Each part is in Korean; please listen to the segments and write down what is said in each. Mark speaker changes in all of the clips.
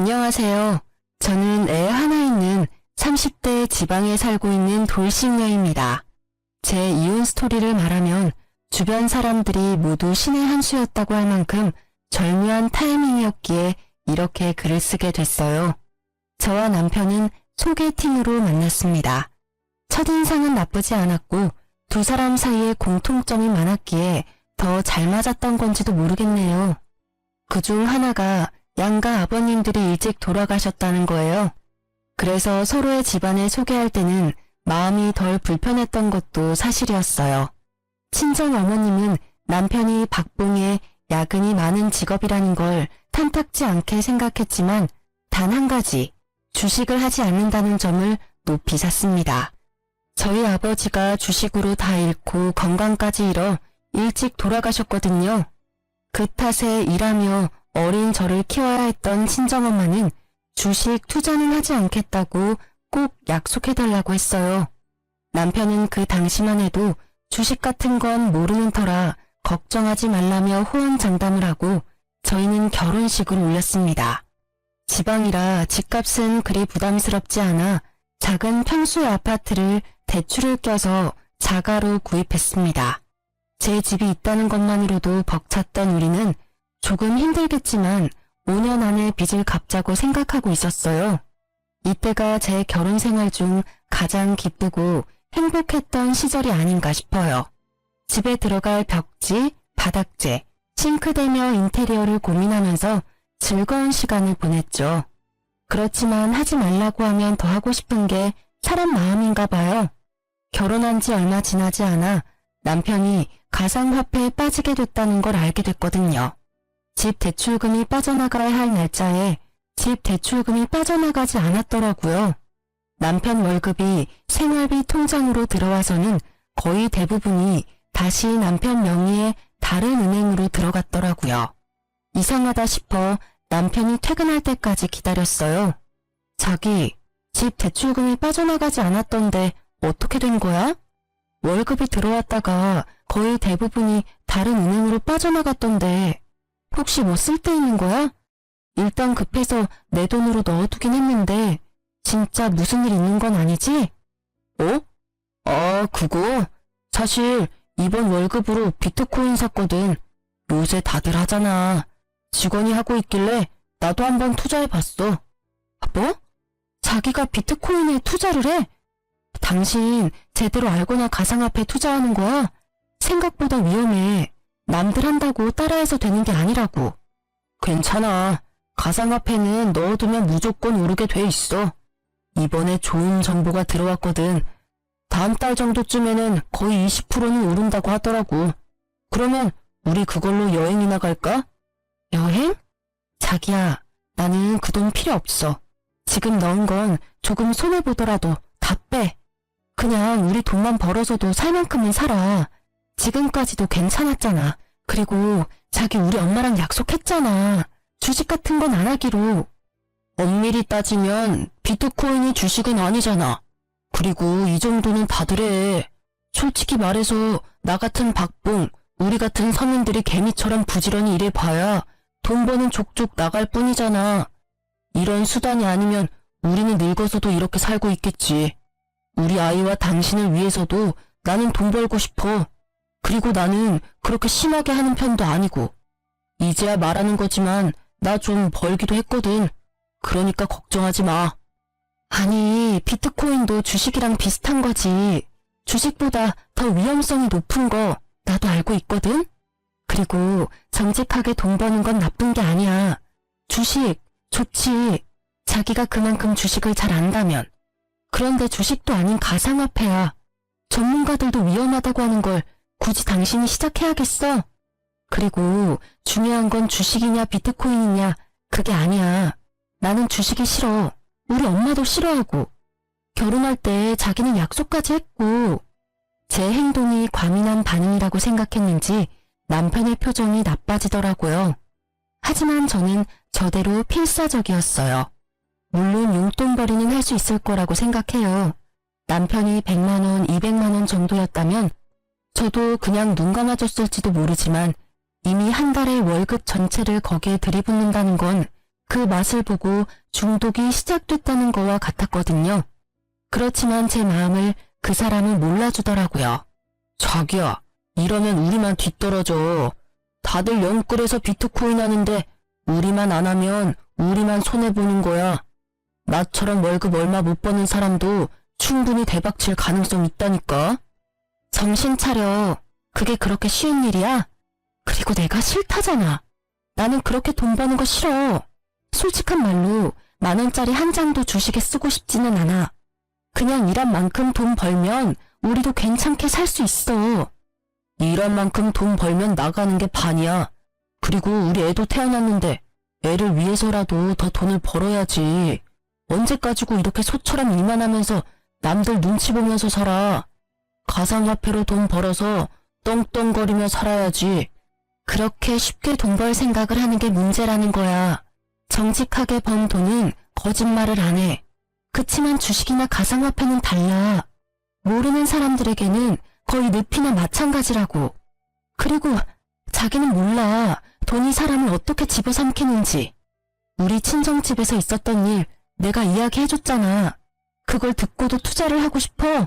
Speaker 1: 안녕하세요. 저는 애 하나 있는 30대 지방에 살고 있는 돌싱녀입니다. 제 이혼 스토리를 말하면 주변 사람들이 모두 신의 한 수였다고 할 만큼 절묘한 타이밍이었기에 이렇게 글을 쓰게 됐어요. 저와 남편은 소개팅으로 만났습니다. 첫인상은 나쁘지 않았고 두 사람 사이에 공통점이 많았기에 더 잘 맞았던 건지도 모르겠네요. 그중 하나가 양가 아버님들이 일찍 돌아가셨다는 거예요. 그래서 서로의 집안을 소개할 때는 마음이 덜 불편했던 것도 사실이었어요. 친정 어머님은 남편이 박봉에 야근이 많은 직업이라는 걸 탐탁지 않게 생각했지만 단 한 가지, 주식을 하지 않는다는 점을 높이 샀습니다. 저희 아버지가 주식으로 다 잃고 건강까지 잃어 일찍 돌아가셨거든요. 그 탓에 일하며 어린 저를 키워야 했던 친정엄마는 주식 투자는 하지 않겠다고 꼭 약속해달라고 했어요. 남편은 그 당시만 해도 주식 같은 건 모르는 터라 걱정하지 말라며 호언장담을 하고 저희는 결혼식을 올렸습니다. 지방이라 집값은 그리 부담스럽지 않아 작은 평수의 아파트를 대출을 껴서 자가로 구입했습니다. 제 집이 있다는 것만으로도 벅찼던 우리는 조금 힘들겠지만 5년 안에 빚을 갚자고 생각하고 있었어요. 이때가 제 결혼 생활 중 가장 기쁘고 행복했던 시절이 아닌가 싶어요. 집에 들어갈 벽지, 바닥재, 싱크대며 인테리어를 고민하면서 즐거운 시간을 보냈죠. 그렇지만 하지 말라고 하면 더 하고 싶은 게 사람 마음인가 봐요. 결혼한 지 얼마 지나지 않아 남편이 가상화폐에 빠지게 됐다는 걸 알게 됐거든요. 집 대출금이 빠져나가야 할 날짜에 집 대출금이 빠져나가지 않았더라고요. 남편 월급이 생활비 통장으로 들어와서는 거의 대부분이 다시 남편 명의의 다른 은행으로 들어갔더라고요. 이상하다 싶어 남편이 퇴근할 때까지 기다렸어요. 자기, 집 대출금이 빠져나가지 않았던데 어떻게 된 거야? 월급이 들어왔다가 거의 대부분이 다른 은행으로 빠져나갔던데 혹시 뭐 쓸 데 있는 거야? 일단 급해서 내 돈으로 넣어두긴 했는데 진짜 무슨 일 있는 건 아니지? 어? 그거 사실 이번 월급으로 비트코인 샀거든. 요새 다들 하잖아. 직원이 하고 있길래 나도 한번 투자해봤어. 뭐? 자기가 비트코인에 투자를 해? 당신 제대로 알고나 가상화폐 투자하는 거야? 생각보다 위험해. 남들 한다고 따라해서 되는 게 아니라고. 괜찮아. 가상화폐는 넣어두면 무조건 오르게 돼 있어. 이번에 좋은 정보가 들어왔거든. 다음 달 정도쯤에는 거의 20%는 오른다고 하더라고. 그러면 우리 그걸로 여행이나 갈까? 여행? 자기야, 나는 그 돈 필요 없어. 지금 넣은 건 조금 손해보더라도 다 빼. 그냥 우리 돈만 벌어서도 살 만큼은 살아. 지금까지도 괜찮았잖아. 그리고 자기 우리 엄마랑 약속했잖아. 주식 같은 건 안 하기로. 엄밀히 따지면 비트코인이 주식은 아니잖아. 그리고 이 정도는 다들 해. 솔직히 말해서 나 같은 박봉, 우리 같은 서민들이 개미처럼 부지런히 일해봐야 돈 버는 족족 나갈 뿐이잖아. 이런 수단이 아니면 우리는 늙어서도 이렇게 살고 있겠지. 우리 아이와 당신을 위해서도 나는 돈 벌고 싶어. 그리고 나는 그렇게 심하게 하는 편도 아니고. 이제야 말하는 거지만 나 좀 벌기도 했거든. 그러니까 걱정하지 마. 아니, 비트코인도 주식이랑 비슷한 거지. 주식보다 더 위험성이 높은 거 나도 알고 있거든. 그리고 정직하게 돈 버는 건 나쁜 게 아니야. 주식 좋지. 자기가 그만큼 주식을 잘 안다면. 그런데 주식도 아닌 가상화폐야. 전문가들도 위험하다고 하는 걸 굳이 당신이 시작해야겠어? 그리고 중요한 건 주식이냐 비트코인이냐 그게 아니야. 나는 주식이 싫어. 우리 엄마도 싫어하고. 결혼할 때 자기는 약속까지 했고. 제 행동이 과민한 반응이라고 생각했는지 남편의 표정이 나빠지더라고요. 하지만 저는 저대로 필사적이었어요. 물론 용돈벌이는 할 수 있을 거라고 생각해요. 남편이 100만 원, 200만 원 정도였다면 저도 그냥 눈 감아줬을지도 모르지만 이미 한 달의 월급 전체를 거기에 들이붓는다는 건 그 맛을 보고 중독이 시작됐다는 거와 같았거든요. 그렇지만 제 마음을 그 사람은 몰라주더라고요. 자기야, 이러면 우리만 뒤떨어져. 다들 영끌에서 비트코인 하는데 우리만 안 하면 우리만 손해보는 거야. 나처럼 월급 얼마 못 버는 사람도 충분히 대박칠 가능성 있다니까. 정신 차려. 그게 그렇게 쉬운 일이야? 그리고 내가 싫다잖아. 나는 그렇게 돈 버는 거 싫어. 솔직한 말로 10,000원짜리 한 장도 주식에 쓰고 싶지는 않아. 그냥 일한 만큼 돈 벌면 우리도 괜찮게 살 수 있어. 일한 만큼 돈 벌면 나가는 게 반이야. 그리고 우리 애도 태어났는데 애를 위해서라도 더 돈을 벌어야지. 언제까지고 이렇게 소처럼 일만 하면서 남들 눈치 보면서 살아. 가상화폐로 돈 벌어서 떵떵거리며 살아야지. 그렇게 쉽게 돈 벌 생각을 하는 게 문제라는 거야. 정직하게 번 돈은 거짓말을 안 해. 그치만 주식이나 가상화폐는 달라. 모르는 사람들에게는 거의 늪이나 마찬가지라고. 그리고 자기는 몰라. 돈이 사람을 어떻게 집어삼키는지. 우리 친정집에서 있었던 일 내가 이야기해줬잖아. 그걸 듣고도 투자를 하고 싶어?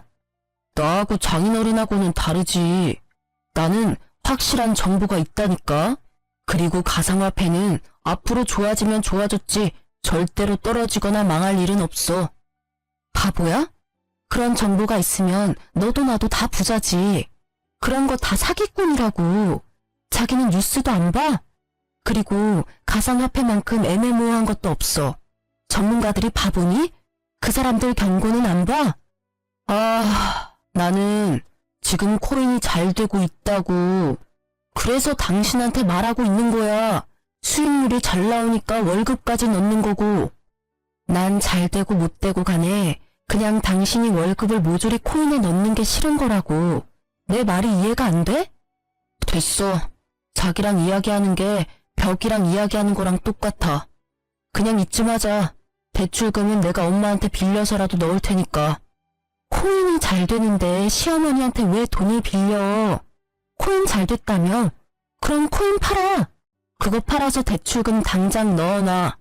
Speaker 1: 나하고 장인어른하고는 다르지. 나는 확실한 정보가 있다니까. 그리고 가상화폐는 앞으로 좋아지면 좋아졌지 절대로 떨어지거나 망할 일은 없어. 바보야? 그런 정보가 있으면 너도 나도 다 부자지. 그런 거 다 사기꾼이라고. 자기는 뉴스도 안 봐? 그리고 가상화폐만큼 애매모호한 것도 없어. 전문가들이 바보니? 그 사람들 경고는 안 봐? 나는 지금 코인이 잘 되고 있다고. 그래서 당신한테 말하고 있는 거야. 수익률이 잘 나오니까 월급까지 넣는 거고. 난 잘 되고 못 되고 간에 그냥 당신이 월급을 모조리 코인에 넣는 게 싫은 거라고. 내 말이 이해가 안 돼? 됐어. 자기랑 이야기하는 게 벽이랑 이야기하는 거랑 똑같아. 그냥 이쯤 하자. 대출금은 내가 엄마한테 빌려서라도 넣을 테니까. 코인이 잘 되는데 시어머니한테 왜 돈을 빌려? 코인 잘 됐다며? 그럼 코인 팔아. 그거 팔아서 대출금 당장 넣어놔.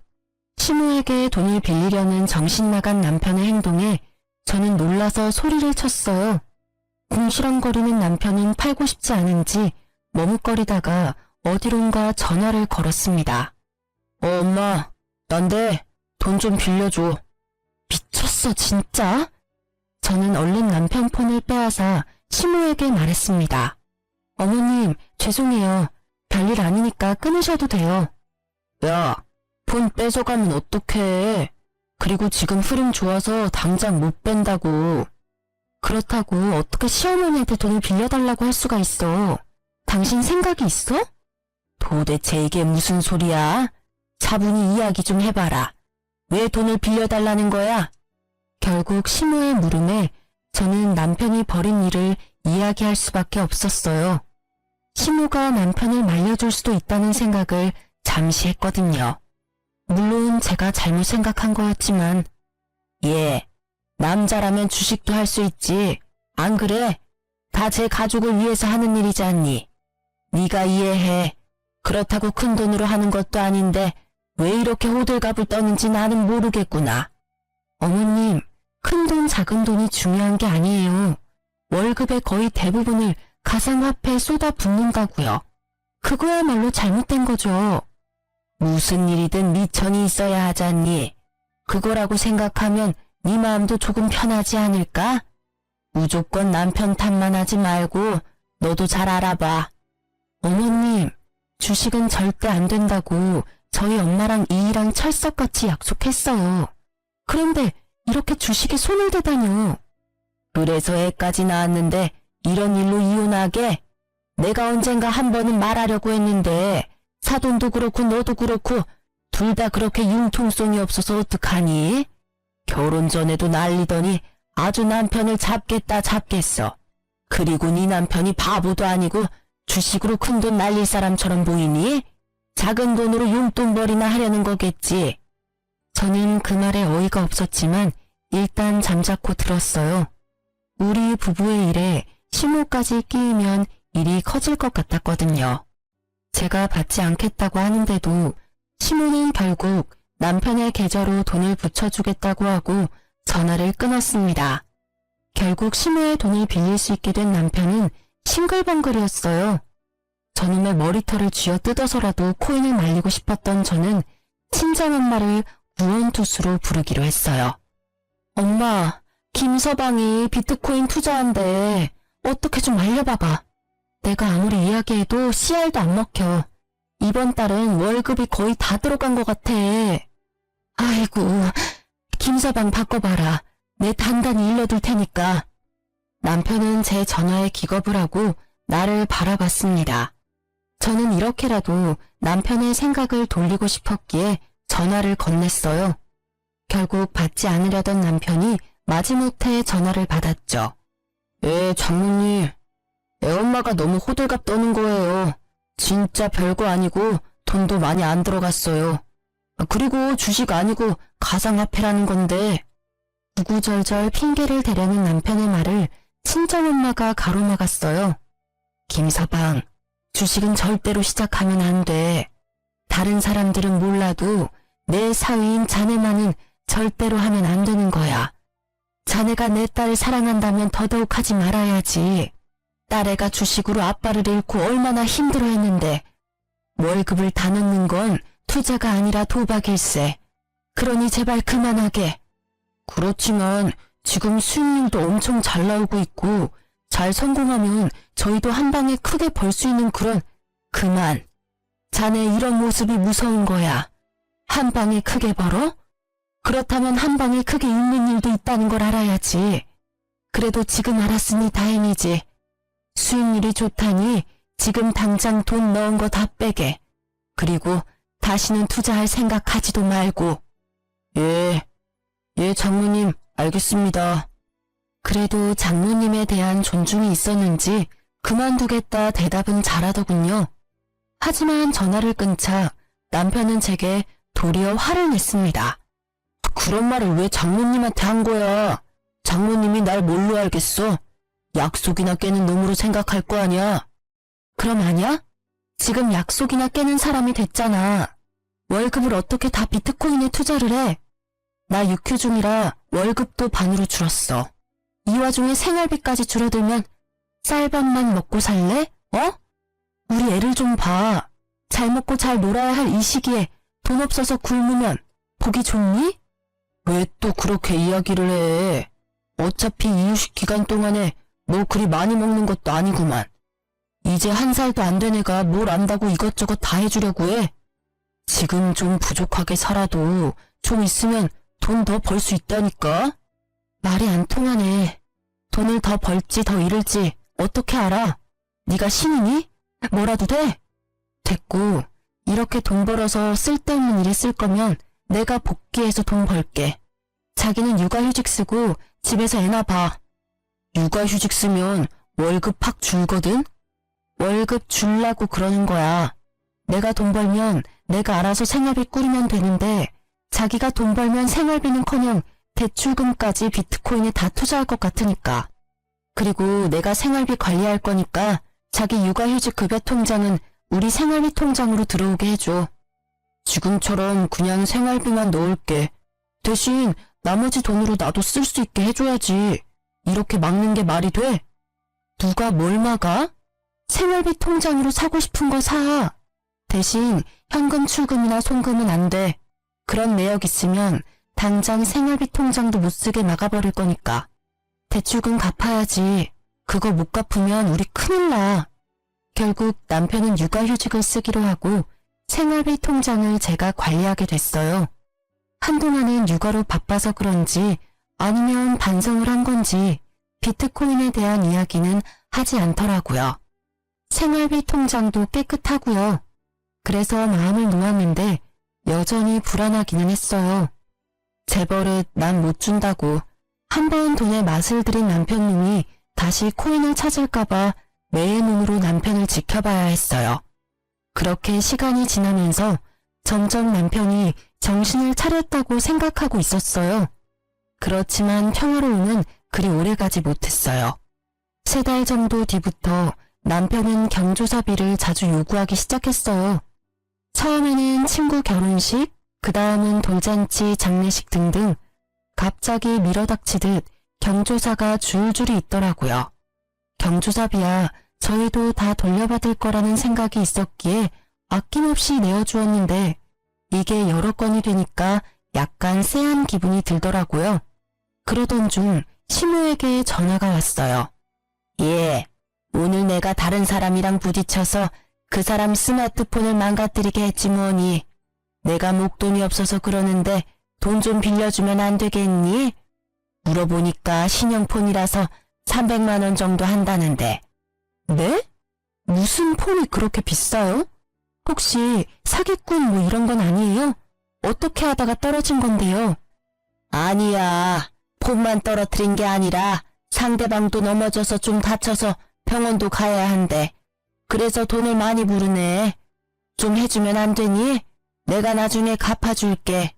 Speaker 1: 시무에게 돈을 빌리려는 정신나간 남편의 행동에 저는 놀라서 소리를 쳤어요. 궁시렁거리는 남편은 팔고 싶지 않은지 머뭇거리다가 어디론가 전화를 걸었습니다. 엄마, 난데 돈 좀 빌려줘. 미쳤어 진짜? 저는 얼른 남편 폰을 빼앗아 시무에게 말했습니다. 어머님, 죄송해요. 별일 아니니까 끊으셔도 돼요. 야, 폰 뺏어가면 어떡해. 그리고 지금 흐름 좋아서 당장 못 뺀다고. 그렇다고 어떻게 시어머니한테 돈을 빌려달라고 할 수가 있어. 당신 생각이 있어? 도대체 이게 무슨 소리야? 차분히 이야기 좀 해봐라. 왜 돈을 빌려달라는 거야? 결국 시무의 물음에 저는 남편이 벌인 일을 이야기할 수밖에 없었어요. 시무가 남편을 말려줄 수도 있다는 생각을 잠시 했거든요. 물론 제가 잘못 생각한 거였지만, 남자라면 주식도 할 수 있지. 안 그래? 다 제 가족을 위해서 하는 일이지 않니? 네가 이해해. 그렇다고 큰 돈으로 하는 것도 아닌데 왜 이렇게 호들갑을 떠는지 나는 모르겠구나. 어머님, 큰 돈 작은 돈이 중요한 게 아니에요. 월급의 거의 대부분을 가상화폐에 쏟아붓는다고요. 그거야말로 잘못된 거죠. 무슨 일이든 미천이 있어야 하잖니. 그거라고 생각하면 네 마음도 조금 편하지 않을까? 무조건 남편 탓만 하지 말고 너도 잘 알아봐. 어머님, 주식은 절대 안 된다고 저희 엄마랑 이이랑 철석같이 약속했어요. 그런데 이렇게 주식에 손을 대다뇨. 그래서 애까지 낳았는데 이런 일로 이혼하게? 내가 언젠가 한 번은 말하려고 했는데 사돈도 그렇고 너도 그렇고 둘 다 그렇게 융통성이 없어서 어떡하니? 결혼 전에도 난리더니 아주 남편을 잡겠어. 그리고 네 남편이 바보도 아니고 주식으로 큰돈 날릴 사람처럼 보이니? 작은 돈으로 용돈벌이나 하려는 거겠지. 저는 그 말에 어이가 없었지만 일단 잠자코 들었어요. 우리 부부의 일에 시무까지 끼이면 일이 커질 것 같았거든요. 제가 받지 않겠다고 하는데도 시무는 결국 남편의 계좌로 돈을 붙여주겠다고 하고 전화를 끊었습니다. 결국 심호의 돈을 빌릴 수 있게 된 남편은 싱글벙글이었어요. 저놈의 머리털을 쥐어 뜯어서라도 코인을 말리고 싶었던 저는 친정엄마를 구원투수로 부르기로 했어요. 엄마, 김서방이 비트코인 투자한대. 어떻게 좀 알려봐봐. 내가 아무리 이야기해도 CR도 안 먹혀. 이번 달은 월급이 거의 다 들어간 것 같아. 아이고, 김서방 바꿔봐라. 내 단단히 일러둘 테니까. 남편은 제 전화에 기겁을 하고 나를 바라봤습니다. 저는 이렇게라도 남편의 생각을 돌리고 싶었기에 전화를 건넸어요. 결국 받지 않으려던 남편이 마지못해 전화를 받았죠. 장모님. 애엄마가 너무 호들갑 떠는 거예요. 진짜 별거 아니고 돈도 많이 안 들어갔어요. 그리고 주식 아니고 가상화폐라는 건데. 구구절절 핑계를 대려는 남편의 말을 친정엄마가 가로막았어요. 김서방, 주식은 절대로 시작하면 안 돼. 다른 사람들은 몰라도 내 사위인 자네만은 절대로 하면 안 되는 거야. 자네가 내 딸을 사랑한다면 더더욱 하지 말아야지. 딸애가 주식으로 아빠를 잃고 얼마나 힘들어했는데 월급을 다 넣는 건 투자가 아니라 도박일세. 그러니 제발 그만하게. 그렇지만 지금 수익률도 엄청 잘 나오고 있고 잘 성공하면 저희도 한 방에 크게 벌 수 있는 그런... 그만. 자네 이런 모습이 무서운 거야. 한 방에 크게 벌어? 그렇다면 한 방에 크게 잃는 일도 있다는 걸 알아야지. 그래도 지금 알았으니 다행이지. 수익률이 좋다니 지금 당장 돈 넣은 거 다 빼게. 그리고 다시는 투자할 생각하지도 말고. 예, 장모님, 알겠습니다. 그래도 장모님에 대한 존중이 있었는지 그만두겠다 대답은 잘하더군요. 하지만 전화를 끊자 남편은 제게 도리어 화를 냈습니다. 그런 말을 왜 장모님한테 한 거야? 장모님이 날 뭘로 알겠어? 약속이나 깨는 놈으로 생각할 거 아니야? 그럼 아냐? 지금 약속이나 깨는 사람이 됐잖아. 월급을 어떻게 다 비트코인에 투자를 해? 나 육휴 중이라 월급도 반으로 줄었어. 이 와중에 생활비까지 줄어들면 쌀밥만 먹고 살래? 우리 애를 좀 봐. 잘 먹고 잘 놀아야 할 이 시기에 돈 없어서 굶으면 보기 좋니? 왜 또 그렇게 이야기를 해? 어차피 이유식 기간 동안에 뭐 그리 많이 먹는 것도 아니구만. 이제 1살도 안 된 애가 뭘 안다고 이것저것 다 해주려고 해? 지금 좀 부족하게 살아도 좀 있으면 돈 더 벌 수 있다니까? 말이 안 통하네. 돈을 더 벌지 더 잃을지 어떻게 알아? 네가 신이니? 뭐라도 돼? 됐고, 이렇게 돈 벌어서 쓸데없는 일에 쓸 거면 내가 복귀해서 돈 벌게. 자기는 육아휴직 쓰고 집에서 애나 봐. 육아휴직 쓰면 월급 팍 줄거든? 월급 줄라고 그러는 거야. 내가 돈 벌면 내가 알아서 생활비 꾸리면 되는데 자기가 돈 벌면 생활비는커녕 대출금까지 비트코인에 다 투자할 것 같으니까. 그리고 내가 생활비 관리할 거니까 자기 육아휴직 급여 통장은 우리 생활비 통장으로 들어오게 해줘. 지금처럼 그냥 생활비만 넣을게. 대신 나머지 돈으로 나도 쓸 수 있게 해줘야지. 이렇게 막는 게 말이 돼? 누가 뭘 막아? 생활비 통장으로 사고 싶은 거 사. 대신 현금 출금이나 송금은 안 돼. 그런 내역 있으면 당장 생활비 통장도 못 쓰게 막아버릴 거니까. 대출금 갚아야지. 그거 못 갚으면 우리 큰일 나. 결국 남편은 육아휴직을 쓰기로 하고 생활비 통장을 제가 관리하게 됐어요. 한동안은 육아로 바빠서 그런지 아니면 반성을 한 건지 비트코인에 대한 이야기는 하지 않더라고요. 생활비 통장도 깨끗하고요. 그래서 마음을 놓았는데 여전히 불안하기는 했어요. 재벌은 난 못 준다고 한 번 돈의 맛을 들인 남편님이 다시 코인을 찾을까봐 매의 눈으로 남편을 지켜봐야 했어요. 그렇게 시간이 지나면서 점점 남편이 정신을 차렸다고 생각하고 있었어요. 그렇지만 평화로움은 그리 오래가지 못했어요. 3달 정도 뒤부터 남편은 경조사비를 자주 요구하기 시작했어요. 처음에는 친구 결혼식, 그 다음은 돌잔치, 장례식 등등 갑자기 밀어닥치듯 경조사가 줄줄이 있더라고요. 경조사비야 저희도 다 돌려받을 거라는 생각이 있었기에 아낌없이 내어주었는데 이게 여러 건이 되니까 약간 쎄한 기분이 들더라고요. 그러던 중 시모에게 전화가 왔어요. 예, 오늘 내가 다른 사람이랑 부딪혀서 그 사람 스마트폰을 망가뜨리게 했지 뭐니. 내가 목돈이 없어서 그러는데 돈 좀 빌려주면 안 되겠니? 물어보니까 신형폰이라서 300만 원 정도 한다는데. 네? 무슨 폰이 그렇게 비싸요? 혹시 사기꾼 뭐 이런 건 아니에요? 어떻게 하다가 떨어진 건데요? 아니야. 폰만 떨어뜨린 게 아니라 상대방도 넘어져서 좀 다쳐서 병원도 가야 한대. 그래서 돈을 많이 부르네. 좀 해주면 안 되니? 내가 나중에 갚아줄게.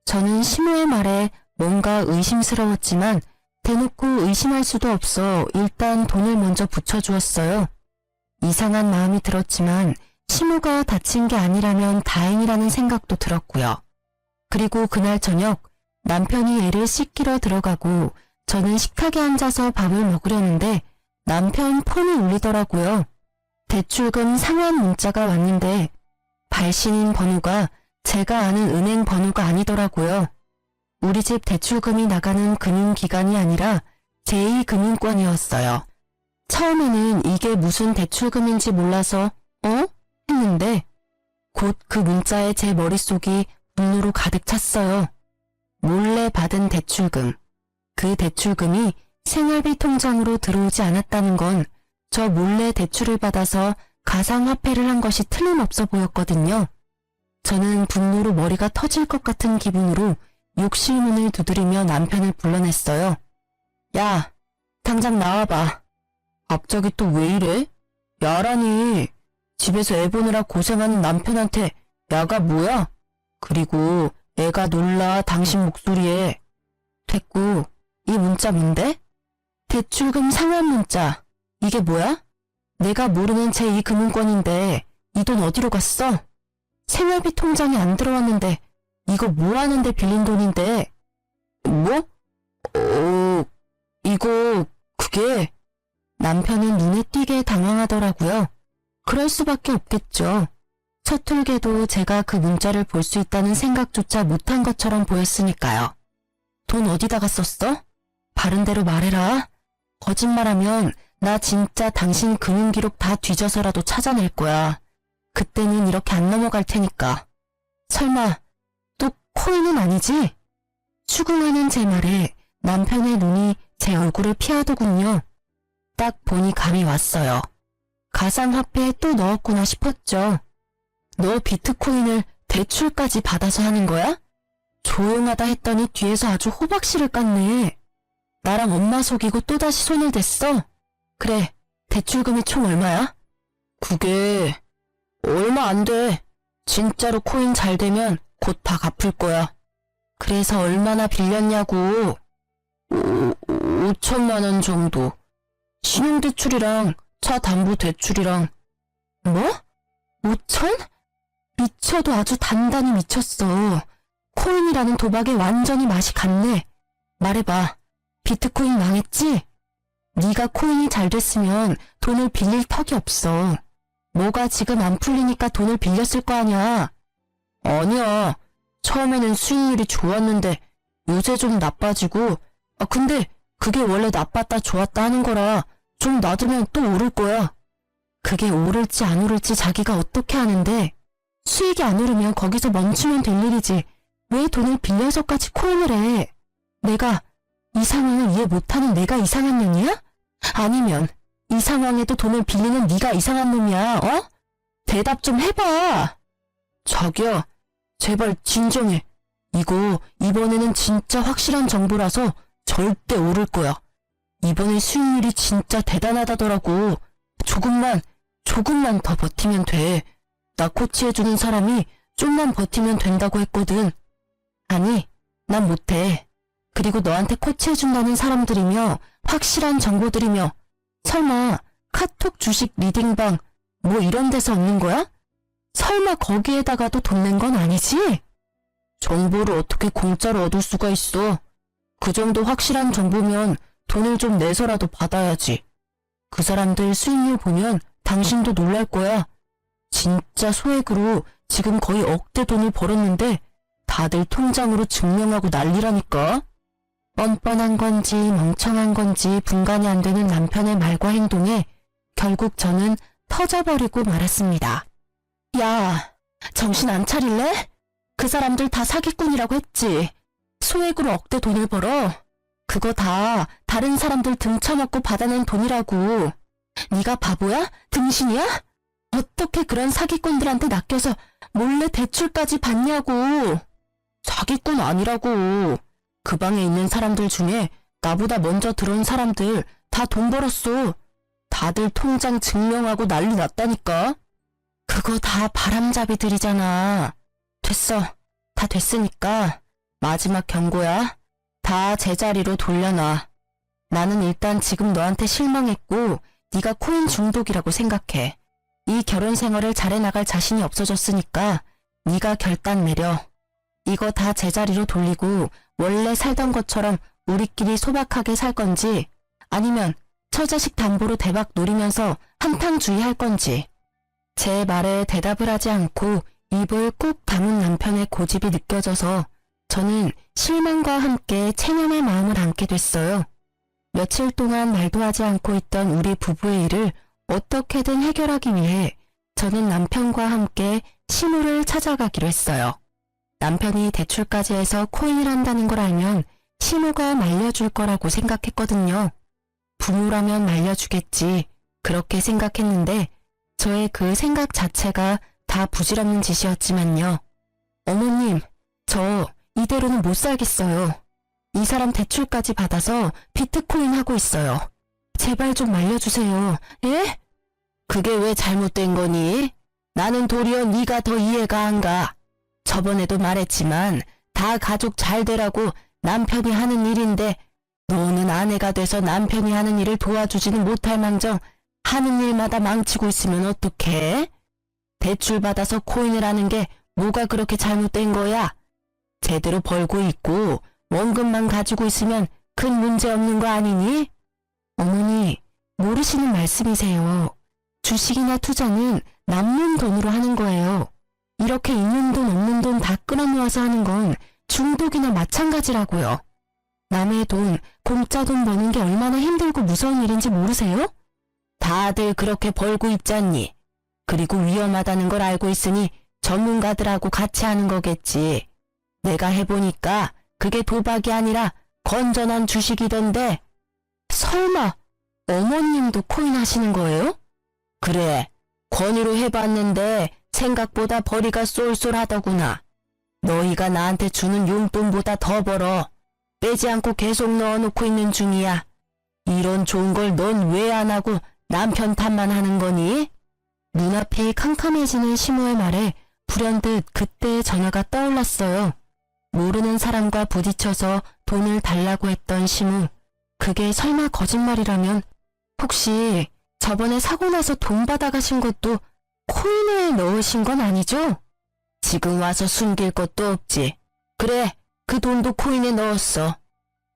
Speaker 1: 저는 시모의 말에 뭔가 의심스러웠지만 대놓고 의심할 수도 없어 일단 돈을 먼저 붙여주었어요. 이상한 마음이 들었지만 시모가 다친 게 아니라면 다행이라는 생각도 들었고요. 그리고 그날 저녁 남편이 애를 씻기러 들어가고 저는 식탁에 앉아서 밥을 먹으려는데 남편 폰이 울리더라고요. 대출금 상환 문자가 왔는데 발신인 번호가 제가 아는 은행 번호가 아니더라고요. 우리 집 대출금이 나가는 금융기관이 아니라 제2금융권이었어요. 처음에는 이게 무슨 대출금인지 몰라서 했는데 곧 그 문자에 제 머릿속이 분노로 가득 찼어요. 몰래 받은 대출금. 그 대출금이 생활비 통장으로 들어오지 않았다는 건 저 몰래 대출을 받아서 가상화폐를 한 것이 틀림없어 보였거든요. 저는 분노로 머리가 터질 것 같은 기분으로 욕실 문을 두드리며 남편을 불러냈어요. 야, 당장 나와봐. 갑자기 또 왜 이래? 야라니. 집에서 애 보느라 고생하는 남편한테 야가 뭐야? 그리고 애가 놀라 당신 목소리에. 됐고, 이 문자 뭔데? 대출금 상환 문자. 이게 뭐야? 내가 모르는 제2금융권인데 이 돈 어디로 갔어? 생활비 통장에 안 들어왔는데 이거 뭐 하는데 빌린 돈인데. 뭐? 이거 그게. 남편은 눈에 띄게 당황하더라고요. 그럴 수밖에 없겠죠. 서툴게도 제가 그 문자를 볼 수 있다는 생각조차 못한 것처럼 보였으니까요. 돈 어디다가 썼어? 바른 대로 말해라. 거짓말하면 나 진짜 당신 금융기록 다 뒤져서라도 찾아낼 거야. 그때는 이렇게 안 넘어갈 테니까. 설마 또 코인은 아니지? 추궁하는 제 말에 남편의 눈이 제 얼굴을 피하더군요. 딱 보니 감이 왔어요. 가상화폐에 또 넣었구나 싶었죠. 너 비트코인을 대출까지 받아서 하는 거야? 조용하다 했더니 뒤에서 아주 호박씨를 깠네. 나랑 엄마 속이고 또다시 손을 댔어? 그래, 대출금이 총 얼마야? 그게 얼마 안 돼. 진짜로 코인 잘 되면 곧 다 갚을 거야. 그래서 얼마나 빌렸냐고. 5천만 원 정도. 신용대출이랑 차 담보 대출이랑. 뭐? 5천? 미쳐도 아주 단단히 미쳤어. 코인이라는 도박에 완전히 맛이 갔네. 말해봐. 비트코인 망했지? 네가 코인이 잘 됐으면 돈을 빌릴 턱이 없어. 뭐가 지금 안 풀리니까 돈을 빌렸을 거 아니야. 아니야. 처음에는 수익률이 좋았는데 요새 좀 나빠지고. 근데 그게 원래 나빴다 좋았다 하는 거라 좀 놔두면 또 오를 거야. 그게 오를지 안 오를지 자기가 어떻게 아는데. 수익이 안 오르면 거기서 멈추면 될 일이지. 왜 돈을 빌려서까지 코인을 해? 내가 이 상황을 이해 못하는 내가 이상한 놈이야? 아니면 이 상황에도 돈을 빌리는 네가 이상한 놈이야, 대답 좀 해봐. 자기야, 제발 진정해. 이거 이번에는 진짜 확실한 정보라서 절대 오를 거야. 이번에 수익률이 진짜 대단하다더라고. 조금만 더 버티면 돼. 나 코치해주는 사람이 좀만 버티면 된다고 했거든. 아니, 난 못해. 그리고 너한테 코치해준다는 사람들이며 확실한 정보들이며 설마 카톡 주식 리딩방 뭐 이런 데서 얻는 거야? 설마 거기에다가도 돈 낸 건 아니지? 정보를 어떻게 공짜로 얻을 수가 있어? 그 정도 확실한 정보면 돈을 좀 내서라도 받아야지. 그 사람들 수익률 보면 당신도 놀랄 거야. 진짜 소액으로 지금 거의 억대 돈을 벌었는데 다들 통장으로 증명하고 난리라니까. 뻔뻔한 건지 멍청한 건지 분간이 안 되는 남편의 말과 행동에 결국 저는 터져버리고 말았습니다. 야, 정신 안 차릴래? 그 사람들 다 사기꾼이라고 했지. 소액으로 억대 돈을 벌어. 그거 다 다른 사람들 등쳐먹고 받아낸 돈이라고. 네가 바보야? 등신이야? 어떻게 그런 사기꾼들한테 낚여서 몰래 대출까지 받냐고. 사기꾼 아니라고. 그 방에 있는 사람들 중에 나보다 먼저 들어온 사람들 다 돈 벌었어. 다들 통장 증명하고 난리 났다니까. 그거 다 바람잡이들이잖아. 됐어. 다 됐으니까 마지막 경고야. 다 제자리로 돌려놔. 나는 일단 지금 너한테 실망했고 네가 코인 중독이라고 생각해. 이 결혼 생활을 잘해나갈 자신이 없어졌으니까 네가 결단 내려. 이거 다 제자리로 돌리고 원래 살던 것처럼 우리끼리 소박하게 살 건지 아니면 처자식 담보로 대박 노리면서 한탕주의 할 건지. 제 말에 대답을 하지 않고 입을 꾹 다문 남편의 고집이 느껴져서 저는 실망과 함께 체념의 마음을 안게 됐어요. 며칠 동안 말도 하지 않고 있던 우리 부부의 일을 어떻게든 해결하기 위해 저는 남편과 함께 시무를 찾아가기로 했어요. 남편이 대출까지 해서 코인을 한다는 걸 알면 시무가 말려줄 거라고 생각했거든요. 부모라면 말려주겠지. 그렇게 생각했는데 저의 그 생각 자체가 다 부질없는 짓이었지만요. 어머님, 저 이대로는 못 살겠어요. 이 사람 대출까지 받아서 비트코인 하고 있어요. 제발 좀 말려주세요. 예? 그게 왜 잘못된 거니? 나는 도리어 네가 더 이해가 안 가. 저번에도 말했지만 다 가족 잘 되라고 남편이 하는 일인데 너는 아내가 돼서 남편이 하는 일을 도와주지는 못할 망정 하는 일마다 망치고 있으면 어떡해? 대출 받아서 코인을 하는 게 뭐가 그렇게 잘못된 거야? 제대로 벌고 있고 원금만 가지고 있으면 큰 문제 없는 거 아니니? 어머니, 모르시는 말씀이세요. 주식이나 투자는 남는 돈으로 하는 거예요. 이렇게 있는 돈 없는 돈 다 끌어모아서 하는 건 중독이나 마찬가지라고요. 남의 돈, 공짜 돈 버는 게 얼마나 힘들고 무서운 일인지 모르세요? 다들 그렇게 벌고 있잖니. 그리고 위험하다는 걸 알고 있으니 전문가들하고 같이 하는 거겠지. 내가 해보니까 그게 도박이 아니라 건전한 주식이던데. 설마 어머님도 코인 하시는 거예요? 그래, 권유로 해봤는데 생각보다 벌이가 쏠쏠하더구나. 너희가 나한테 주는 용돈보다 더 벌어. 빼지 않고 계속 넣어놓고 있는 중이야. 이런 좋은 걸 넌 왜 안 하고 남편 탓만 하는 거니? 눈앞이 캄캄해지는 시모의 말에 불현듯 그때의 전화가 떠올랐어요. 모르는 사람과 부딪혀서 돈을 달라고 했던 시모. 그게 설마 거짓말이라면 혹시 저번에 사고 나서 돈 받아가신 것도 코인에 넣으신 건 아니죠? 지금 와서 숨길 것도 없지. 그래, 그 돈도 코인에 넣었어.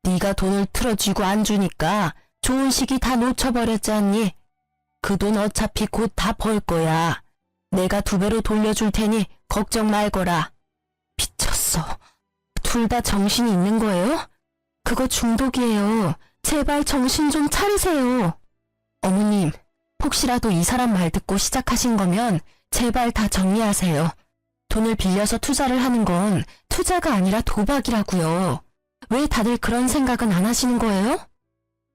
Speaker 1: 네가 돈을 틀어쥐고 안 주니까 좋은 시기 다 놓쳐버렸지 않니? 그 돈 어차피 곧 다 벌 거야. 내가 2배로 돌려줄 테니 걱정 말거라. 미쳤어. 둘 다 정신이 있는 거예요? 그거 중독이에요. 제발 정신 좀 차리세요. 어머님, 혹시라도 이 사람 말 듣고 시작하신 거면 제발 다 정리하세요. 돈을 빌려서 투자를 하는 건 투자가 아니라 도박이라고요. 왜 다들 그런 생각은 안 하시는 거예요?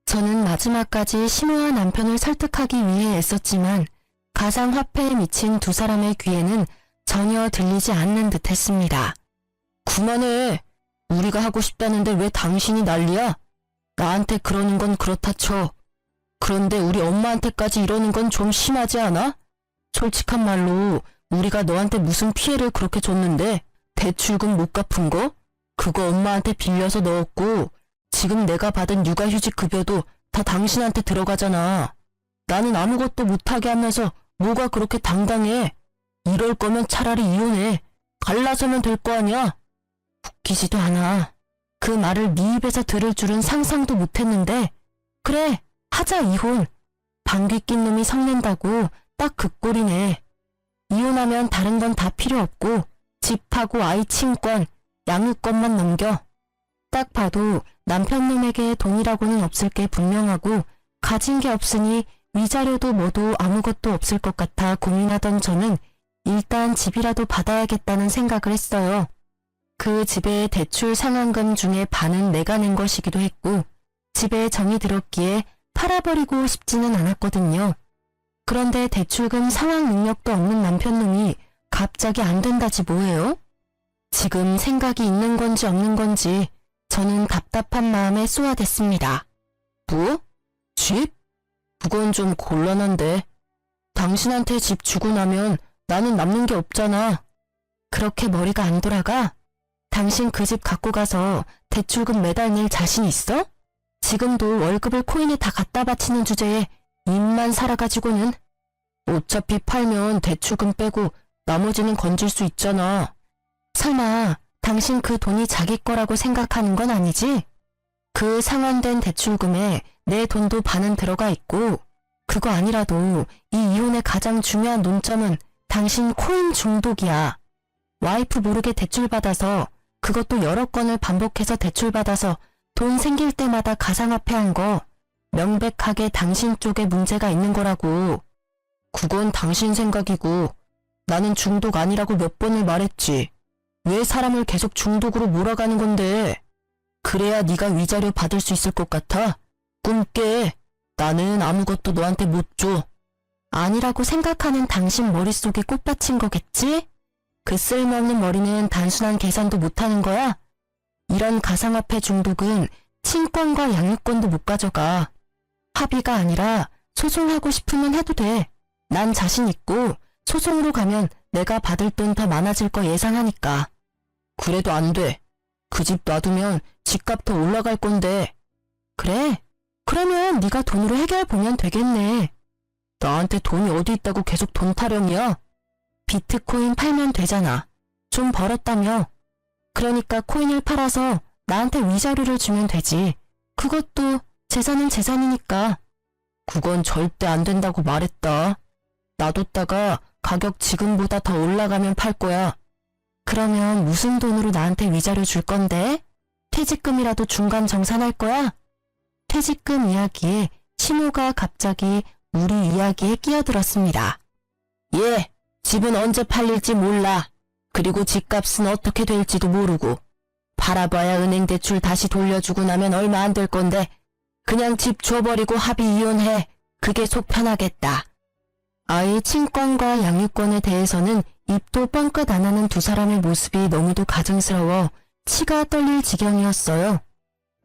Speaker 1: 저는 마지막까지 시모와 남편을 설득하기 위해 애썼지만 가상화폐에 미친 두 사람의 귀에는 전혀 들리지 않는 듯 했습니다. 그만해. 우리가 하고 싶다는데 왜 당신이 난리야? 나한테 그러는 건 그렇다 쳐. 그런데 우리 엄마한테까지 이러는 건 좀 심하지 않아? 솔직한 말로 우리가 너한테 무슨 피해를 그렇게 줬는데 대출금 못 갚은 거? 그거 엄마한테 빌려서 넣었고 지금 내가 받은 육아휴직 급여도 다 당신한테 들어가잖아. 나는 아무것도 못하게 하면서 뭐가 그렇게 당당해. 이럴 거면 차라리 이혼해. 갈라서면 될 거 아니야. 웃기지도 않아. 그 말을 네 입에서 들을 줄은 상상도 못했는데. 그래, 하자 이혼. 방귀 낀 놈이 성낸다고 딱 그 꼴이네. 이혼하면 다른 건 다 필요 없고 집하고 아이 친권, 양육권만 넘겨. 딱 봐도 남편 놈에게 돈이라고는 없을 게 분명하고 가진 게 없으니 위자료도 뭐도 아무것도 없을 것 같아 고민하던 저는 일단 집이라도 받아야겠다는 생각을 했어요. 그 집의 대출 상환금 중에 반은 내가 낸 것이기도 했고 집에 정이 들었기에 팔아버리고 싶지는 않았거든요. 그런데 대출금 상환 능력도 없는 남편놈이 갑자기 안 된다지 뭐예요? 지금 생각이 있는 건지 없는 건지 저는 답답한 마음에 쏘아댔습니다. 뭐? 집? 그건 좀 곤란한데. 당신한테 집 주고 나면 나는 남는 게 없잖아. 그렇게 머리가 안 돌아가? 당신 그 집 갖고 가서 대출금 매달 낼 자신 있어? 지금도 월급을 코인에 다 갖다 바치는 주제에 입만 살아가지고는. 어차피 팔면 대출금 빼고 나머지는 건질 수 있잖아. 설마 당신 그 돈이 자기 거라고 생각하는 건 아니지? 그 상환된 대출금에 내 돈도 반은 들어가 있고 그거 아니라도 이 이혼의 가장 중요한 논점은 당신 코인 중독이야. 와이프 모르게 대출받아서 그것도 여러 건을 반복해서 대출받아서 돈 생길 때마다 가상화폐 한 거 명백하게 당신 쪽에 문제가 있는 거라고. 그건 당신 생각이고 나는 중독 아니라고 몇 번을 말했지. 왜 사람을 계속 중독으로 몰아가는 건데. 그래야 네가 위자료 받을 수 있을 것 같아? 꿈 깨. 나는 아무것도 너한테 못 줘. 아니라고 생각하는 당신 머릿속에 꽃받친 거겠지? 그 쓸모없는 머리는 단순한 계산도 못하는 거야? 이런 가상화폐 중독은 친권과 양육권도 못 가져가. 합의가 아니라 소송하고 싶으면 해도 돼. 난 자신 있고 소송으로 가면 내가 받을 돈 더 많아질 거 예상하니까. 그래도 안 돼. 그 집 놔두면 집값 더 올라갈 건데. 그래? 그러면 네가 돈으로 해결 보면 되겠네. 나한테 돈이 어디 있다고 계속 돈 타령이야? 비트코인 팔면 되잖아. 좀 벌었다며. 그러니까 코인을 팔아서 나한테 위자료를 주면 되지. 그것도 재산은 재산이니까. 그건 절대 안 된다고 말했다. 놔뒀다가 가격 지금보다 더 올라가면 팔 거야. 그러면 무슨 돈으로 나한테 위자료 줄 건데? 퇴직금이라도 중간 정산할 거야? 퇴직금 이야기에 신호가 갑자기 우리 이야기에 끼어들었습니다. 예, 집은 언제 팔릴지 몰라. 그리고 집값은 어떻게 될지도 모르고. 팔아봐야 은행 대출 다시 돌려주고 나면 얼마 안 될 건데 그냥 집 줘버리고 합의 이혼해. 그게 속 편하겠다. 아이 친권과 양육권에 대해서는 입도 뻥끗 안 하는 두 사람의 모습이 너무도 가증스러워 치가 떨릴 지경이었어요.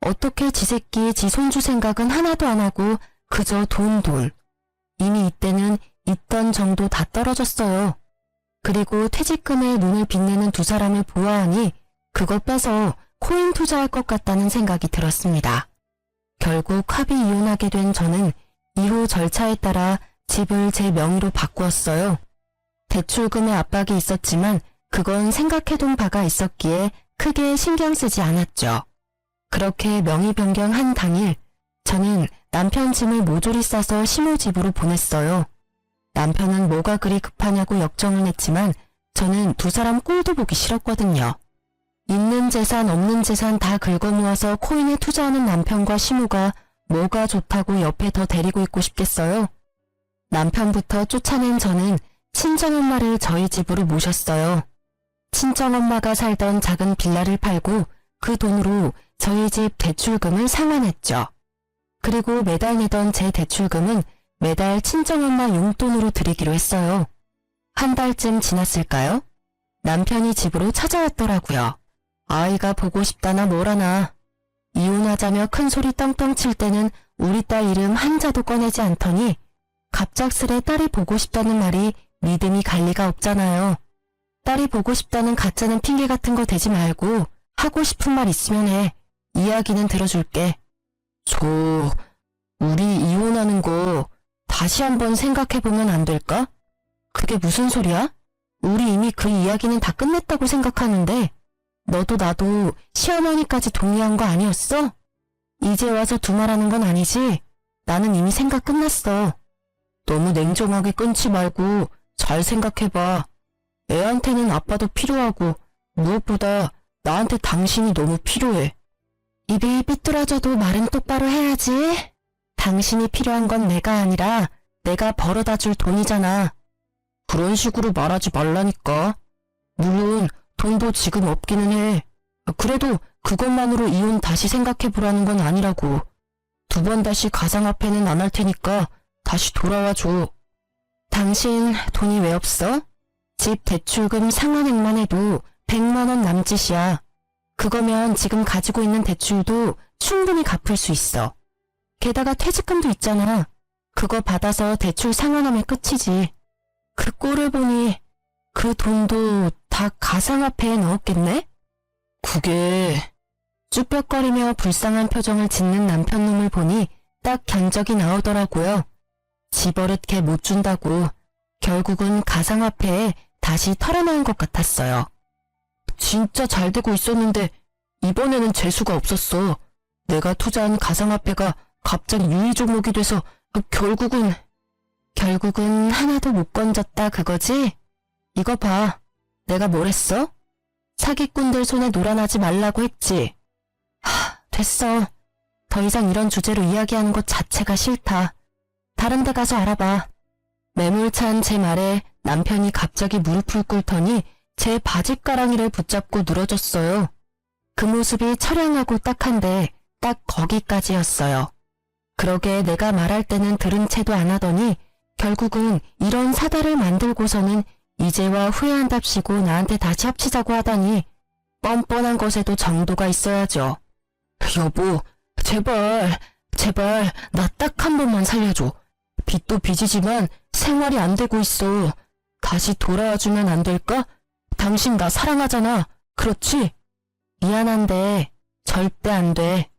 Speaker 1: 어떻게 지 새끼 지 손주 생각은 하나도 안 하고 그저 돈. 이미 이때는 있던 정도 다 떨어졌어요. 그리고 퇴직금에 눈을 빛내는 두 사람을 보아하니 그거 빼서 코인 투자할 것 같다는 생각이 들었습니다. 결국 합의 이혼하게 된 저는 이후 절차에 따라 집을 제 명의로 바꾸었어요. 대출금의 압박이 있었지만 그건 생각해둔 바가 있었기에 크게 신경 쓰지 않았죠. 그렇게 명의 변경한 당일 저는 남편 짐을 모조리 싸서 시모집으로 보냈어요. 남편은 뭐가 그리 급하냐고 역정을 냈지만 저는 두 사람 꼴도 보기 싫었거든요. 있는 재산 없는 재산 다 긁어모아서 코인에 투자하는 남편과 시모가 뭐가 좋다고 옆에 더 데리고 있고 싶겠어요. 남편부터 쫓아낸 저는 친정엄마를 저희 집으로 모셨어요. 친정엄마가 살던 작은 빌라를 팔고 그 돈으로 저희 집 대출금을 상환했죠. 그리고 매달 내던 제 대출금은 매달 친정엄마 용돈으로 드리기로 했어요. 한 달쯤 지났을까요? 남편이 집으로 찾아왔더라고요. 아이가 보고 싶다나 뭐라나. 이혼하자며 큰소리 떵떵 칠 때는 우리 딸 이름 한자도 꺼내지 않더니 갑작스레 딸이 보고 싶다는 말이 믿음이 갈 리가 없잖아요. 딸이 보고 싶다는 가짜는 핑계 같은 거 대지 말고 하고 싶은 말 있으면 해. 이야기는 들어줄게. 우리 이혼하는 거 다시 한번 생각해보면 안 될까? 그게 무슨 소리야? 우리 이미 그 이야기는 다 끝냈다고 생각하는데 너도 나도 시어머니까지 동의한 거 아니었어? 이제 와서 두말하는 건 아니지? 나는 이미 생각 끝났어. 너무 냉정하게 끊지 말고 잘 생각해봐. 애한테는 아빠도 필요하고 무엇보다 나한테 당신이 너무 필요해. 입이 삐뚤어져도 말은 똑바로 해야지. 당신이 필요한 건 내가 아니라 내가 벌어다 줄 돈이잖아. 그런 식으로 말하지 말라니까. 물론 돈도 지금 없기는 해. 그래도 그것만으로 이혼 다시 생각해보라는 건 아니라고. 2번 다시 가상화폐는 안 할 테니까 다시 돌아와줘. 당신 돈이 왜 없어? 집 대출금 상환액만 해도 100만 원 남짓이야. 그거면 지금 가지고 있는 대출도 충분히 갚을 수 있어. 게다가 퇴직금도 있잖아. 그거 받아서 대출 상환하면 끝이지. 그 꼴을 보니 그 돈도 다 가상화폐에 넣었겠네? 그게... 쭈뼛거리며 불쌍한 표정을 짓는 남편놈을 보니 딱 견적이 나오더라고요. 집어릇게 못 준다고 결국은 가상화폐에 다시 털어놓은 것 같았어요. 진짜 잘 되고 있었는데 이번에는 재수가 없었어. 내가 투자한 가상화폐가 갑자기 유의 종목이 돼서 결국은 하나도 못 건졌다 그거지? 이거 봐. 내가 뭘 했어? 사기꾼들 손에 놀아나지 말라고 했지. 됐어. 더 이상 이런 주제로 이야기하는 것 자체가 싫다. 다른 데 가서 알아봐. 매몰찬 제 말에 남편이 갑자기 무릎을 꿇더니 제 바짓가랑이를 붙잡고 늘어졌어요. 그 모습이 처량하고 딱한데 딱 거기까지였어요. 그러게 내가 말할 때는 들은 채도 안 하더니 결국은 이런 사달을 만들고서는 이제와 후회한답시고 나한테 다시 합치자고 하다니 뻔뻔한 것에도 정도가 있어야죠. 여보, 제발 나 딱 한 번만 살려줘. 빚도 빚이지만 생활이 안 되고 있어. 다시 돌아와주면 안 될까? 당신 나 사랑하잖아. 그렇지? 미안한데 절대 안 돼.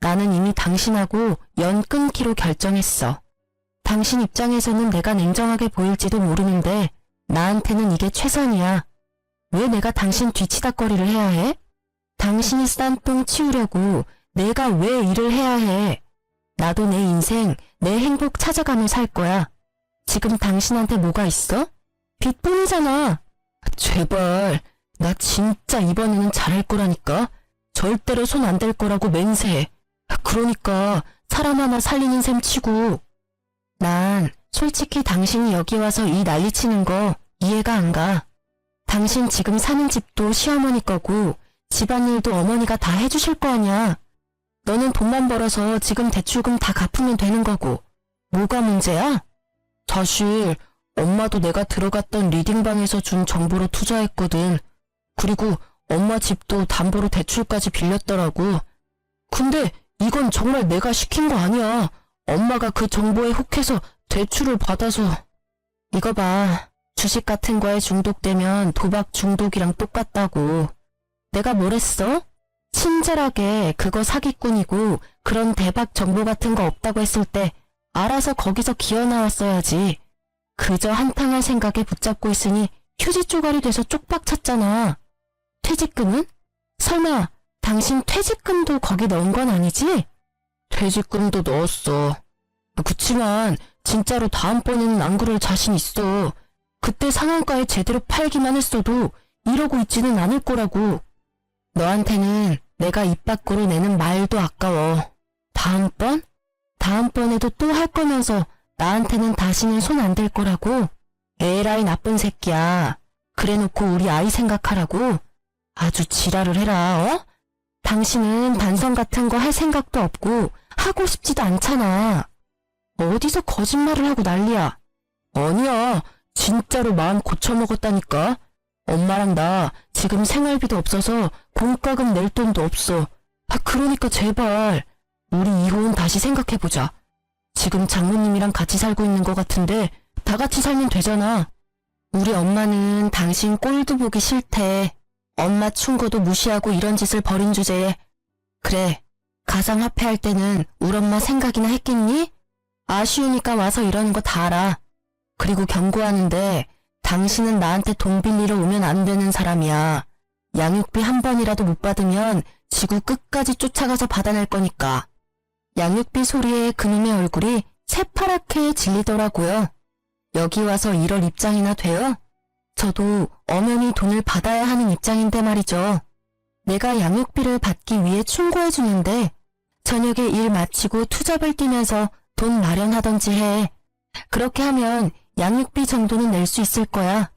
Speaker 1: 나는 이미 당신하고 연 끊기로 결정했어. 당신 입장에서는 내가 냉정하게 보일지도 모르는데 나한테는 이게 최선이야. 왜 내가 당신 뒤치다꺼리를 해야 해? 당신이 싼 똥 치우려고 내가 왜 일을 해야 해? 나도 내 인생, 내 행복 찾아가며 살 거야. 지금 당신한테 뭐가 있어? 빚뿐이잖아. 제발, 나 진짜 이번에는 잘할 거라니까. 절대로 손 안 댈 거라고 맹세해. 그러니까 사람 하나 살리는 셈 치고. 난 솔직히 당신이 여기 와서 이 난리치는 거 이해가 안 가. 당신 지금 사는 집도 시어머니 거고 집안일도 어머니가 다 해주실 거 아냐. 너는 돈만 벌어서 지금 대출금 다 갚으면 되는 거고 뭐가 문제야? 사실 엄마도 내가 들어갔던 리딩방에서 준 정보로 투자했거든. 그리고 엄마 집도 담보로 대출까지 빌렸더라고. 근데 이건 정말 내가 시킨 거 아니야. 엄마가 그 정보에 혹해서 대출을 받아서. 이거 봐. 주식 같은 거에 중독되면 도박 중독이랑 똑같다고. 내가 뭘 했어? 친절하게 그거 사기꾼이고 그런 대박 정보 같은 거 없다고 했을 때 알아서 거기서 기어 나왔어야지. 그저 한탕할 생각에 붙잡고 있으니 휴지 쪼가리 돼서 쪽박 찼잖아. 퇴직금은? 설마 당신 퇴직금도 거기 넣은 건 아니지? 퇴직금도 넣었어. 그치만 진짜로 다음번에는 안 그럴 자신 있어. 그때 상한가에 제대로 팔기만 했어도 이러고 있지는 않을 거라고. 너한테는 내가 입 밖으로 내는 말도 아까워. 다음번? 다음번에도 또 할 거면서 나한테는 다시는 손 안 댈 거라고? 에라이 나쁜 새끼야. 그래놓고 우리 아이 생각하라고? 아주 지랄을 해라, 어? 당신은 반성 같은 거 할 생각도 없고 하고 싶지도 않잖아. 어디서 거짓말을 하고 난리야. 아니야. 진짜로 마음 고쳐먹었다니까. 엄마랑 나 지금 생활비도 없어서 공과금 낼 돈도 없어. 그러니까 제발 우리 이혼 다시 생각해보자. 지금 장모님이랑 같이 살고 있는 것 같은데 다 같이 살면 되잖아. 우리 엄마는 당신 꼴도 보기 싫대. 엄마 충고도 무시하고 이런 짓을 벌인 주제에. 그래, 가상화폐 할 때는 우리 엄마 생각이나 했겠니? 아쉬우니까 와서 이러는 거 다 알아. 그리고 경고하는데 당신은 나한테 돈 빌리러 오면 안 되는 사람이야. 양육비 한 번이라도 못 받으면 지구 끝까지 쫓아가서 받아낼 거니까. 양육비 소리에 그놈의 얼굴이 새파랗게 질리더라고요. 여기 와서 이럴 입장이나 돼요? 저도 엄연히 돈을 받아야 하는 입장인데 말이죠. 내가 양육비를 받기 위해 충고해 주는데 저녁에 일 마치고 투잡을 뛰면서 돈 마련하던지 해. 그렇게 하면 양육비 정도는 낼 수 있을 거야.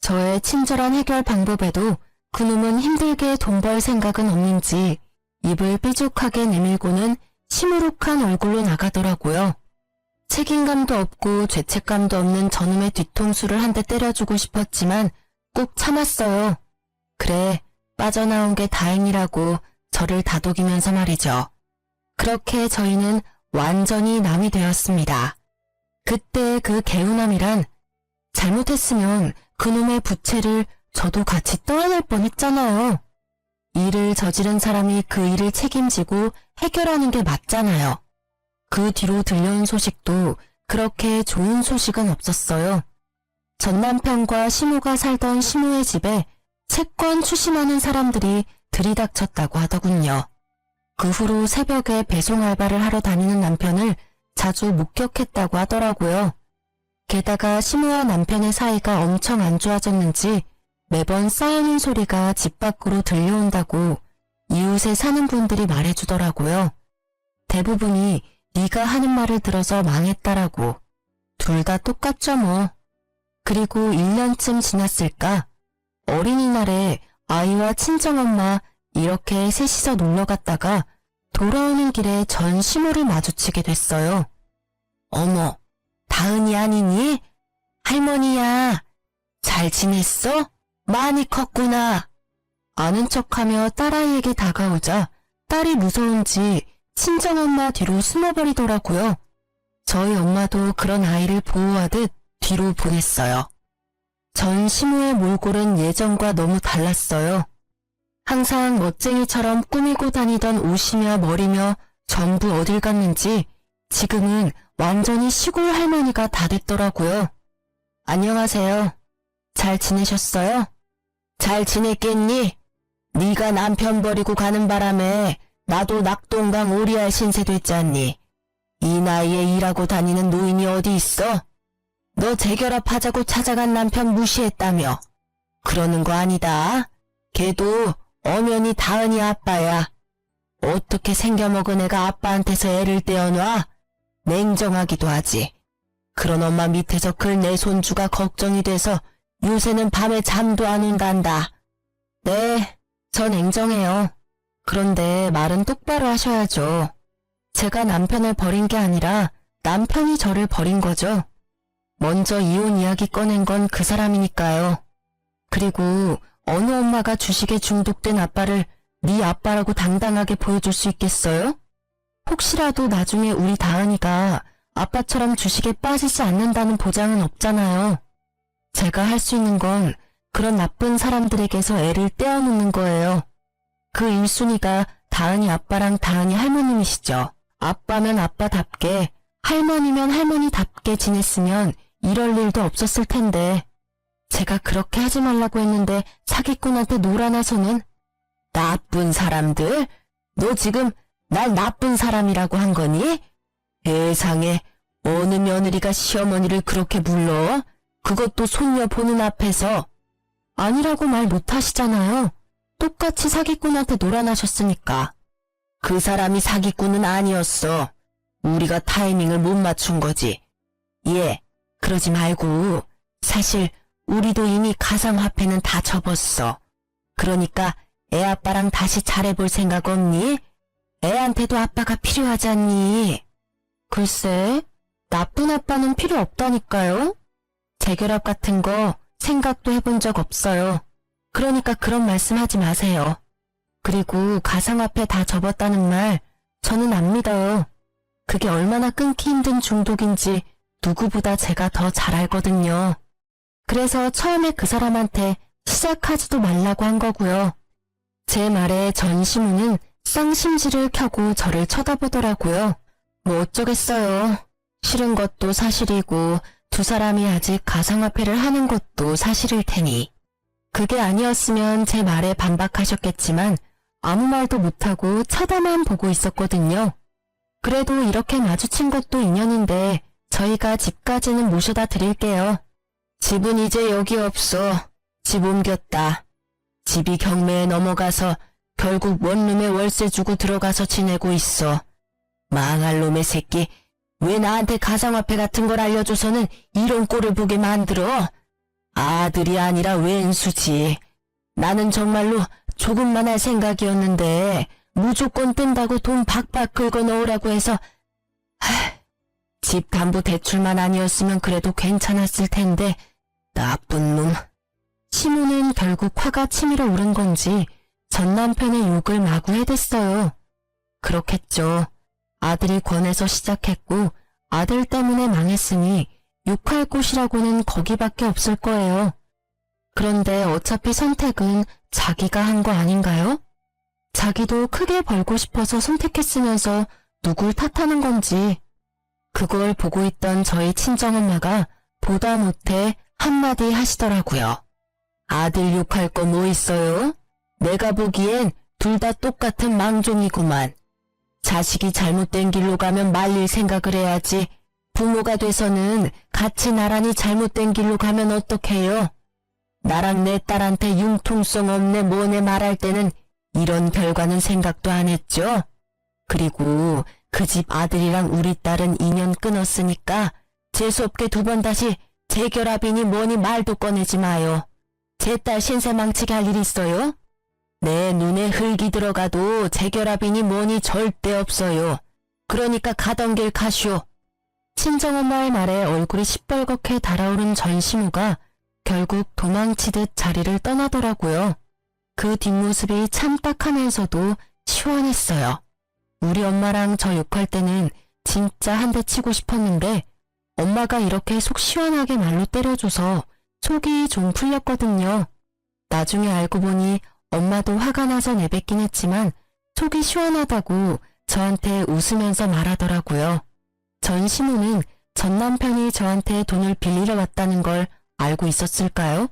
Speaker 1: 저의 친절한 해결 방법에도 그놈은 힘들게 돈 벌 생각은 없는지 입을 삐죽하게 내밀고는 시무룩한 얼굴로 나가더라고요. 책임감도 없고 죄책감도 없는 저놈의 뒤통수를 한 대 때려주고 싶었지만 꼭 참았어요. 그래, 빠져나온 게 다행이라고 저를 다독이면서 말이죠. 그렇게 저희는 완전히 남이 되었습니다. 그때 그 개운함이란 잘못했으면 그놈의 부채를 저도 같이 떠안을 뻔했잖아요. 일을 저지른 사람이 그 일을 책임지고 해결하는 게 맞잖아요. 그 뒤로 들려온 소식도 그렇게 좋은 소식은 없었어요. 전 남편과 시모가 살던 시모의 집에 채권 추심하는 사람들이 들이닥쳤다고 하더군요. 그 후로 새벽에 배송 알바를 하러 다니는 남편을 자주 목격했다고 하더라고요. 게다가 시모와 남편의 사이가 엄청 안 좋아졌는지 매번 싸우는 소리가 집 밖으로 들려온다고 이웃에 사는 분들이 말해주더라고요. 대부분이 네가 하는 말을 들어서 망했다라고. 둘 다 똑같죠 뭐. 그리고 1년쯤 지났을까? 어린이날에 아이와 친정엄마 이렇게 셋이서 놀러 갔다가 돌아오는 길에 전 시모를 마주치게 됐어요. 어머, 다은이 아니니? 할머니야. 잘 지냈어? 많이 컸구나. 아는 척하며 딸아이에게 다가오자 딸이 무서운지 친정엄마 뒤로 숨어버리더라고요. 저희 엄마도 그런 아이를 보호하듯 뒤로 보냈어요. 전 시모의 몰골은 예전과 너무 달랐어요. 항상 멋쟁이처럼 꾸미고 다니던 옷이며 머리며 전부 어딜 갔는지 지금은 완전히 시골 할머니가 다 됐더라고요. 안녕하세요. 잘 지내셨어요? 잘 지냈겠니? 네가 남편 버리고 가는 바람에 나도 낙동강 오리알 신세 됐잖니. 이 나이에 일하고 다니는 노인이 어디 있어? 너 재결합하자고 찾아간 남편 무시했다며. 그러는 거 아니다. 걔도 엄연히 다은이 아빠야. 어떻게 생겨먹은 애가 아빠한테서 애를 떼어놔? 냉정하기도 하지. 그런 엄마 밑에서 클 내 손주가 걱정이 돼서 요새는 밤에 잠도 안 온단다. 네, 저 냉정해요. 그런데 말은 똑바로 하셔야죠. 제가 남편을 버린 게 아니라 남편이 저를 버린 거죠. 먼저 이혼 이야기 꺼낸 건 그 사람이니까요. 그리고 어느 엄마가 주식에 중독된 아빠를 네 아빠라고 당당하게 보여줄 수 있겠어요? 혹시라도 나중에 우리 다은이가 아빠처럼 주식에 빠지지 않는다는 보장은 없잖아요. 제가 할 수 있는 건 그런 나쁜 사람들에게서 애를 떼어놓는 거예요. 그 1순위가 다은이 아빠랑 다은이 할머님이시죠. 아빠면 아빠답게, 할머니면 할머니답게 지냈으면 이럴 일도 없었을 텐데 제가 그렇게 하지 말라고 했는데 사기꾼한테 놀아나서는. 나쁜 사람들? 너 지금 날 나쁜 사람이라고 한 거니? 세상에, 어느 며느리가 시어머니를 그렇게 불러? 그것도 손녀 보는 앞에서. 아니라고 말 못하시잖아요. 똑같이 사기꾼한테 놀아나셨으니까. 그 사람이 사기꾼은 아니었어. 우리가 타이밍을 못 맞춘 거지. 예, 그러지 말고 사실 우리도 이미 가상화폐는 다 접었어. 그러니까 애 아빠랑 다시 잘해볼 생각 없니? 애한테도 아빠가 필요하지 않니? 글쎄, 나쁜 아빠는 필요 없다니까요. 재결합 같은 거 생각도 해본 적 없어요. 그러니까 그런 말씀하지 마세요. 그리고 가상화폐 다 접었다는 말 저는 안 믿어요. 그게 얼마나 끊기 힘든 중독인지 누구보다 제가 더 잘 알거든요. 그래서 처음에 그 사람한테 시작하지도 말라고 한 거고요. 제 말에 전 시모는 쌍심지를 켜고 저를 쳐다보더라고요. 뭐 어쩌겠어요. 싫은 것도 사실이고 두 사람이 아직 가상화폐를 하는 것도 사실일 테니. 그게 아니었으면 제 말에 반박하셨겠지만 아무 말도 못하고 쳐다만 보고 있었거든요. 그래도 이렇게 마주친 것도 인연인데 저희가 집까지는 모셔다 드릴게요. 집은 이제 여기 없어. 집 옮겼다. 집이 경매에 넘어가서 결국 원룸에 월세 주고 들어가서 지내고 있어. 망할 놈의 새끼. 왜 나한테 가상화폐 같은 걸 알려줘서는 이런 꼴을 보게 만들어? 아들이 아니라 왼수지. 나는 정말로 조금만 할 생각이었는데 무조건 뜬다고 돈 박박 긁어 넣으라고 해서 집 담보 대출만 아니었으면 그래도 괜찮았을 텐데 나쁜 놈. 시모는 결국 화가 치밀어 오른 건지 전 남편의 욕을 마구 해댔어요. 그렇겠죠. 아들이 권해서 시작했고 아들 때문에 망했으니 욕할 곳이라고는 거기밖에 없을 거예요. 그런데 어차피 선택은 자기가 한 거 아닌가요? 자기도 크게 벌고 싶어서 선택했으면서 누굴 탓하는 건지. 그걸 보고 있던 저희 친정엄마가 보다 못해 한마디 하시더라고요. 아들 욕할 거 뭐 있어요? 내가 보기엔 둘 다 똑같은 망종이구만. 자식이 잘못된 길로 가면 말릴 생각을 해야지. 부모가 돼서는 같이 나란히 잘못된 길로 가면 어떡해요? 나랑 내 딸한테 융통성 없네 뭐네 말할 때는 이런 결과는 생각도 안 했죠? 그리고 그 집 아들이랑 우리 딸은 인연 끊었으니까 재수없게 두 번 다시 재결합이니 뭐니 말도 꺼내지 마요. 제 딸 신세 망치게 할 일 있어요? 내 눈에 흙이 들어가도 재결합이니 뭐니 절대 없어요. 그러니까 가던 길 가쇼. 친정엄마의 말에 얼굴이 시뻘겋게 달아오른 전시모가 결국 도망치듯 자리를 떠나더라고요. 그 뒷모습이 참 딱하면서도 시원했어요. 우리 엄마랑 저 욕할 때는 진짜 한 대 치고 싶었는데 엄마가 이렇게 속 시원하게 말로 때려줘서 속이 좀 풀렸거든요. 나중에 알고 보니 엄마도 화가 나서 내뱉긴 했지만 속이 시원하다고 저한테 웃으면서 말하더라고요. 전 시모는 전 남편이 저한테 돈을 빌리러 왔다는 걸 알고 있었을까요?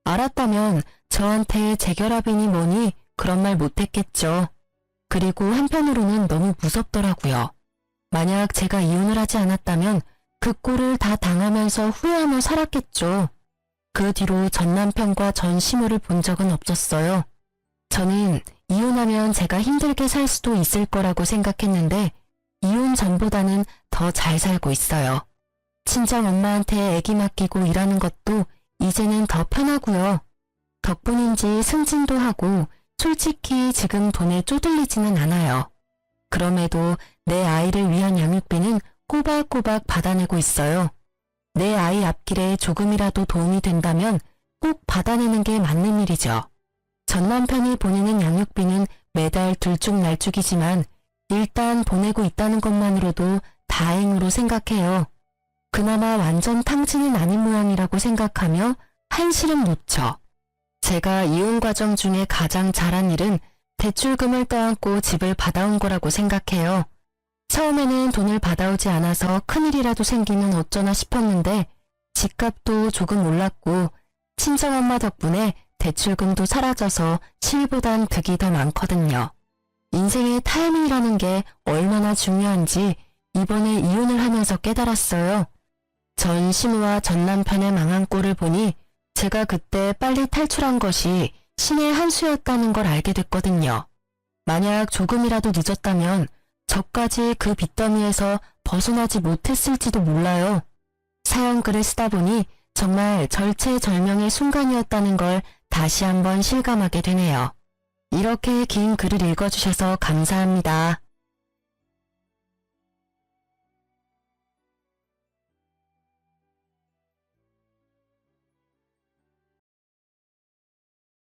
Speaker 1: 알았다면 저한테 재결합이니 뭐니 그런 말 못했겠죠. 그리고 한편으로는 너무 무섭더라고요. 만약 제가 이혼을 하지 않았다면 그 꼴을 다 당하면서 후회하며 살았겠죠. 그 뒤로 전 남편과 전 시모를 본 적은 없었어요. 저는 이혼하면 제가 힘들게 살 수도 있을 거라고 생각했는데 이혼 전보다는 더 잘 살고 있어요. 친정 엄마한테 애기 맡기고 일하는 것도 이제는 더 편하고요. 덕분인지 승진도 하고 솔직히 지금 돈에 쪼들리지는 않아요. 그럼에도 내 아이를 위한 양육비는 꼬박꼬박 받아내고 있어요. 내 아이 앞길에 조금이라도 도움이 된다면 꼭 받아내는 게 맞는 일이죠. 전 남편이 보내는 양육비는 매달 들쭉날쭉이지만 일단 보내고 있다는 것만으로도 다행으로 생각해요. 그나마 완전 탕진은 아닌 모양이라고 생각하며 한시름 놓쳐. 제가 이혼 과정 중에 가장 잘한 일은 대출금을 떠안고 집을 받아온 거라고 생각해요. 처음에는 돈을 받아오지 않아서 큰일이라도 생기면 어쩌나 싶었는데 집값도 조금 올랐고 친정엄마 덕분에 대출금도 사라져서 실보단 득이 더 많거든요. 인생의 타이밍이라는 게 얼마나 중요한지 이번에 이혼을 하면서 깨달았어요. 전 시모와 전 남편의 망한 꼴을 보니 제가 그때 빨리 탈출한 것이 신의 한 수였다는 걸 알게 됐거든요. 만약 조금이라도 늦었다면 저까지 그 빚더미에서 벗어나지 못했을지도 몰라요. 사연글을 쓰다 보니 정말 절체절명의 순간이었다는 걸 다시 한번 실감하게 되네요. 이렇게 긴 글을 읽어주셔서 감사합니다.